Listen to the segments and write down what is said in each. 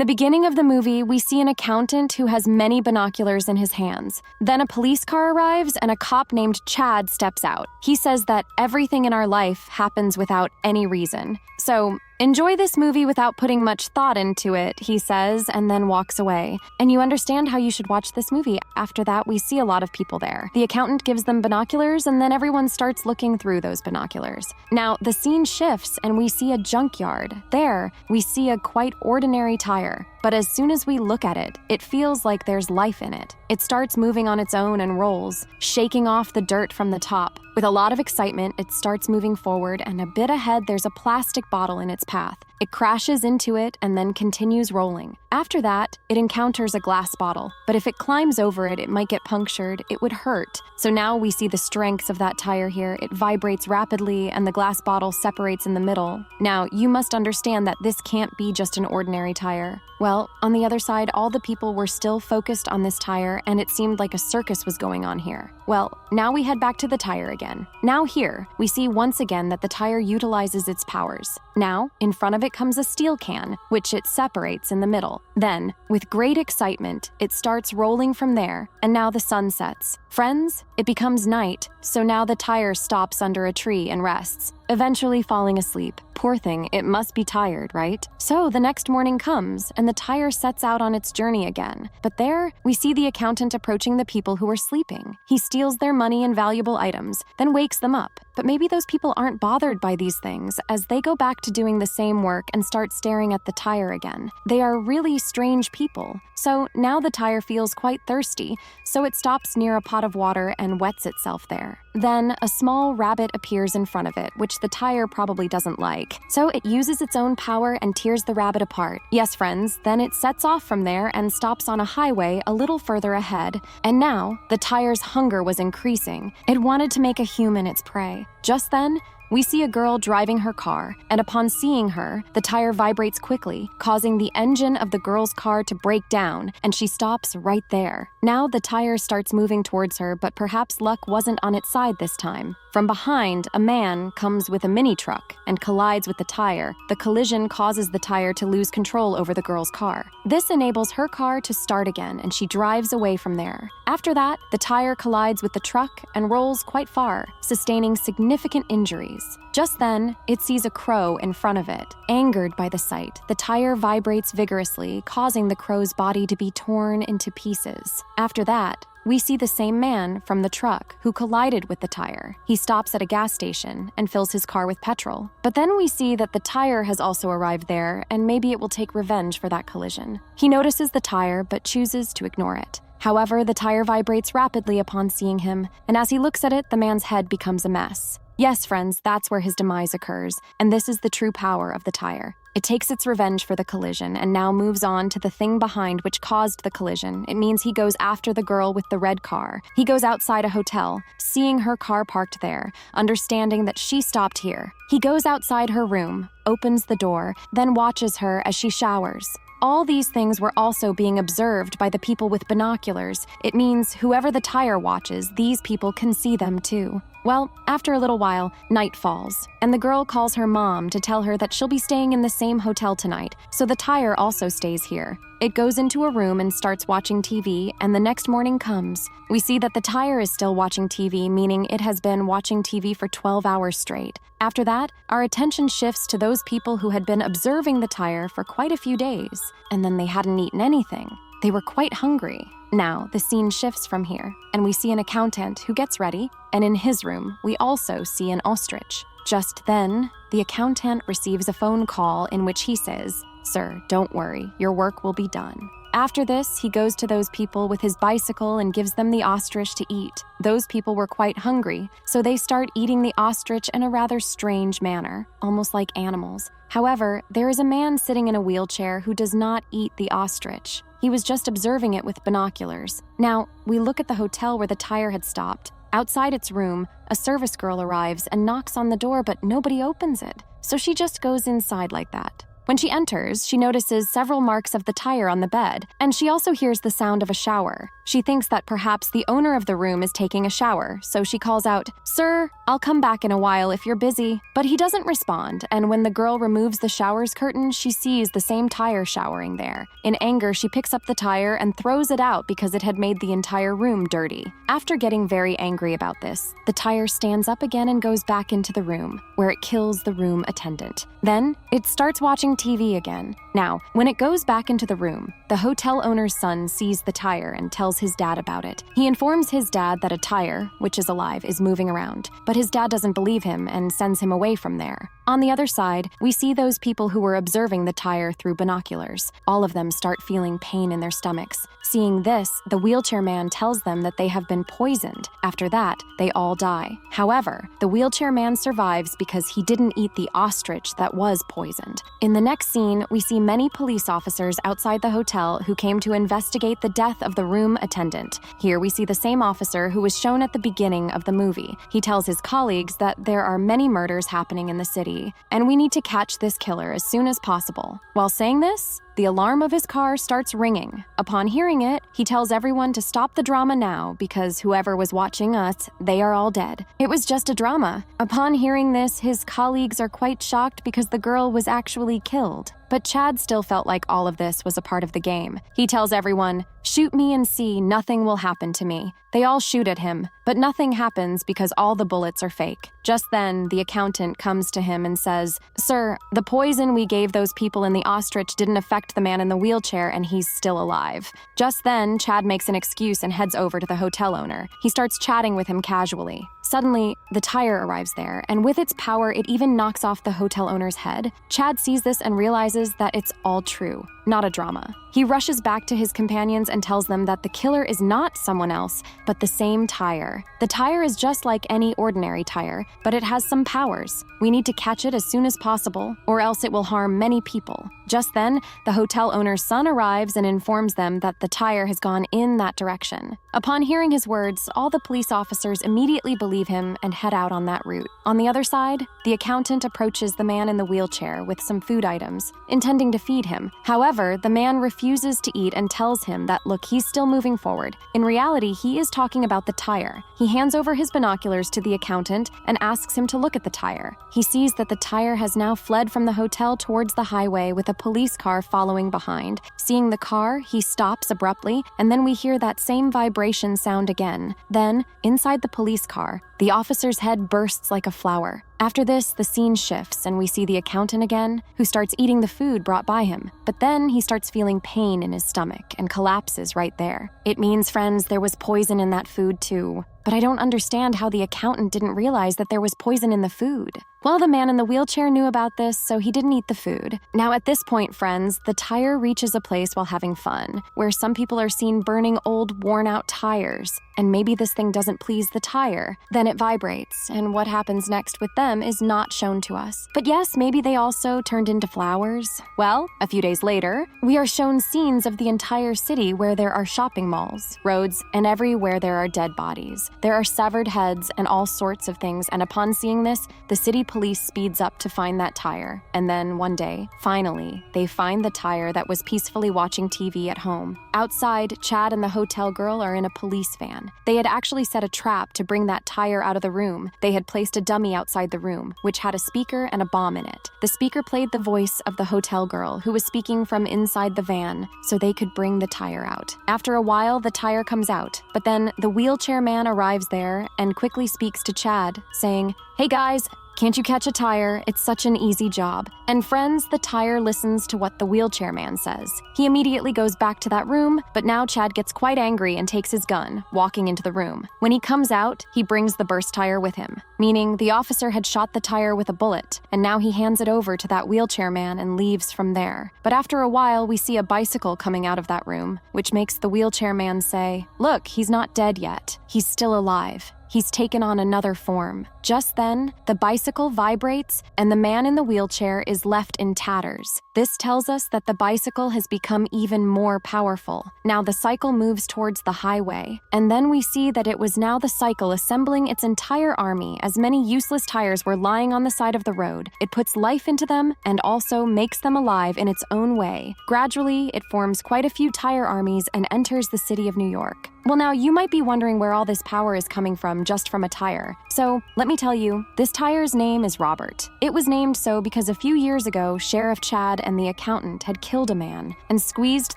the beginning of the movie, we see an accountant who has many binoculars in his hands. Then a police car arrives and a cop named Chad steps out. He says that everything in our life happens without any reason. So, enjoy this movie without putting much thought into it, he says, and then walks away. And you understand how you should watch this movie. After that, we see a lot of people there. The accountant gives them binoculars, and then everyone starts looking through those binoculars. Now, the scene shifts, and we see a junkyard. There, we see a quite ordinary tire. But as soon as we look at it, it feels like there's life in it. It starts moving on its own and rolls, shaking off the dirt from the top. With a lot of excitement, it starts moving forward, and a bit ahead, there's a plastic bottle in its path. It crashes into it and then continues rolling. After that, it encounters a glass bottle, but if it climbs over it, it might get punctured. It would hurt. So now we see the strengths of that tire here. It vibrates rapidly, and the glass bottle separates in the middle. Now, you must understand that this can't be just an ordinary tire. Well, on the other side, all the people were still focused on this tire, and it seemed like a circus was going on here. Well, now we head back to the tire again. Now here, we see once again that the tire utilizes its powers. Now, in front of it comes a steel can, which it separates in the middle. Then, with great excitement, it starts rolling from there, and now the sun sets. Friends, it becomes night, so now the tire stops under a tree and rests, eventually falling asleep. Poor thing, it must be tired, right? So the next morning comes, and the tire sets out on its journey again. But there, we see the accountant approaching the people who are sleeping. He steals their money and valuable items, then wakes them up. But maybe those people aren't bothered by these things, as they go back to doing the same work and start staring at the tire again. They are really strange people. So now the tire feels quite thirsty, so it stops near a pot of water and wets itself there. Then a small rabbit appears in front of it, which the tire probably doesn't like. So it uses its own power and tears the rabbit apart. Yes, friends, then it sets off from there and stops on a highway a little further ahead. And now, the tire's hunger was increasing. It wanted to make a human its prey. Just then, we see a girl driving her car, and upon seeing her, the tire vibrates quickly, causing the engine of the girl's car to break down, and she stops right there. Now the tire starts moving towards her, but perhaps luck wasn't on its side this time. From behind, a man comes with a mini truck and collides with the tire. The collision causes the tire to lose control over the girl's car. This enables her car to start again, and she drives away from there. After that, the tire collides with the truck and rolls quite far, sustaining significant injuries. Just then, it sees a crow in front of it. Angered by the sight, the tire vibrates vigorously, causing the crow's body to be torn into pieces. After that, we see the same man from the truck who collided with the tire. He stops at a gas station and fills his car with petrol. But then we see that the tire has also arrived there, and maybe it will take revenge for that collision. He notices the tire but chooses to ignore it. However, the tire vibrates rapidly upon seeing him, and as he looks at it, the man's head becomes a mess. Yes, friends, that's where his demise occurs, and this is the true power of the tire. It takes its revenge for the collision and now moves on to the thing behind which caused the collision. It means he goes after the girl with the red car. He goes outside a hotel, seeing her car parked there, understanding that she stopped here. He goes outside her room, opens the door, then watches her as she showers. All these things were also being observed by the people with binoculars. It means whoever the tire watches, these people can see them too. Well, after a little while, night falls, and the girl calls her mom to tell her that she'll be staying in the same hotel tonight, so the tire also stays here. It goes into a room and starts watching TV, and the next morning comes. We see that the tire is still watching TV, meaning it has been watching TV for 12 hours straight. After that, our attention shifts to those people who had been observing the tire for quite a few days, and then they hadn't eaten anything. They were quite hungry. Now, the scene shifts from here, and we see an accountant who gets ready, and in his room, we also see an ostrich. Just then, the accountant receives a phone call in which he says, "Sir, don't worry, your work will be done." After this, he goes to those people with his bicycle and gives them the ostrich to eat. Those people were quite hungry, so they start eating the ostrich in a rather strange manner, almost like animals. However, there is a man sitting in a wheelchair who does not eat the ostrich. He was just observing it with binoculars. Now, we look at the hotel where the tire had stopped. Outside its room, a service girl arrives and knocks on the door, but nobody opens it. So she just goes inside like that. When she enters, she notices several marks of the tire on the bed, and she also hears the sound of a shower. She thinks that perhaps the owner of the room is taking a shower, so she calls out, "Sir, I'll come back in a while if you're busy." But he doesn't respond, and when the girl removes the shower's curtain, she sees the same tire showering there. In anger, she picks up the tire and throws it out because it had made the entire room dirty. After getting very angry about this, the tire stands up again and goes back into the room, where it kills the room attendant. Then, it starts watching TV again. Now, when it goes back into the room, the hotel owner's son sees the tire and tells his dad about it. He informs his dad that a tire, which is alive, is moving around, but his dad doesn't believe him and sends him away from there. On the other side, we see those people who were observing the tire through binoculars. All of them start feeling pain in their stomachs. Seeing this, the wheelchair man tells them that they have been poisoned. After that, they all die. However, the wheelchair man survives because he didn't eat the ostrich that was poisoned. In the next scene, we see many police officers outside the hotel who came to investigate the death of the room attendant. Here we see the same officer who was shown at the beginning of the movie. He tells his colleagues that there are many murders happening in the city, and we need to catch this killer as soon as possible. While saying this, the alarm of his car starts ringing. Upon hearing it, he tells everyone to stop the drama now because whoever was watching us, they are all dead. It was just a drama. Upon hearing this, his colleagues are quite shocked because the girl was actually killed. But Chad still felt like all of this was a part of the game. He tells everyone, "Shoot me and see, nothing will happen to me." They all shoot at him, but nothing happens because all the bullets are fake. Just then, the accountant comes to him and says, "Sir, the poison we gave those people in the ostrich didn't affect the man in the wheelchair and he's still alive." Just then, Chad makes an excuse and heads over to the hotel owner. He starts chatting with him casually. Suddenly, the tire arrives there, and with its power, it even knocks off the hotel owner's head. Chad sees this and realizes that it's all true, not a drama. He rushes back to his companions and tells them that the killer is not someone else, but the same tire. The tire is just like any ordinary tire, but it has some powers. We need to catch it as soon as possible, or else it will harm many people. Just then, the hotel owner's son arrives and informs them that the tire has gone in that direction. Upon hearing his words, all the police officers immediately believe him and head out on that route. On the other side, the accountant approaches the man in the wheelchair with some food items, intending to feed him. However, the man refuses to eat and tells him that, look, he's still moving forward. In reality, he is talking about the tire. He hands over his binoculars to the accountant and asks him to look at the tire. He sees that the tire has now fled from the hotel towards the highway with a police car following behind. Seeing the car, he stops abruptly, and then we hear that same vibration sound again. Then, inside the police car, the officer's head bursts like a flower. After this, the scene shifts and we see the accountant again, who starts eating the food brought by him. But then he starts feeling pain in his stomach and collapses right there. It means, friends, there was poison in that food too. But I don't understand how the accountant didn't realize that there was poison in the food. Well, the man in the wheelchair knew about this, so he didn't eat the food. Now at this point, friends, the tire reaches a place while having fun, where some people are seen burning old, worn-out tires. And maybe this thing doesn't please the tire. Then it vibrates, and what happens next with them is not shown to us. But yes, maybe they also turned into flowers. Well, a few days later, we are shown scenes of the entire city where there are shopping malls, roads, and everywhere there are dead bodies. There are severed heads and all sorts of things, and upon seeing this, the city police speeds up to find that tire. And then one day, finally, they find the tire that was peacefully watching TV at home. Outside, Chad and the hotel girl are in a police van. They had actually set a trap to bring that tire out of the room. They had placed a dummy outside the room, which had a speaker and a bomb in it. The speaker played the voice of the hotel girl, who was speaking from inside the van, so they could bring the tire out. After a while, the tire comes out, but then the wheelchair man arrives there and quickly speaks to Chad, saying, "Hey guys, can't you catch a tire? It's such an easy job." And friends, the tire listens to what the wheelchair man says. He immediately goes back to that room, but now Chad gets quite angry and takes his gun, walking into the room. When he comes out, he brings the burst tire with him, meaning the officer had shot the tire with a bullet, and now he hands it over to that wheelchair man and leaves from there. But after a while, we see a bicycle coming out of that room, which makes the wheelchair man say, "Look, he's not dead yet. He's still alive." he's taken on another form. Just then, the bicycle vibrates and the man in the wheelchair is left in tatters. This tells us that the bicycle has become even more powerful. Now the cycle moves towards the highway, and then we see that it was now the cycle assembling its entire army as many useless tires were lying on the side of the road. It puts life into them and also makes them alive in its own way. Gradually, it forms quite a few tire armies and enters the city of New York. Well, now you might be wondering where all this power is coming from just from a tire. So let me tell you, this tire's name is Robert. It was named so because a few years ago, Sheriff Chad and the accountant had killed a man and squeezed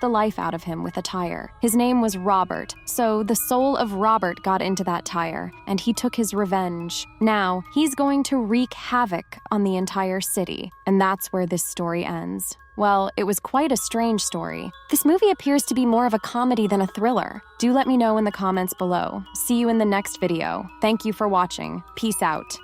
the life out of him with a tire. His name was Robert, so the soul of Robert got into that tire, and he took his revenge. Now, he's going to wreak havoc on the entire city, and that's where this story ends. Well, it was quite a strange story. This movie appears to be more of a comedy than a thriller. Do let me know in the comments below. See you in the next video. Thank you for watching. Peace out.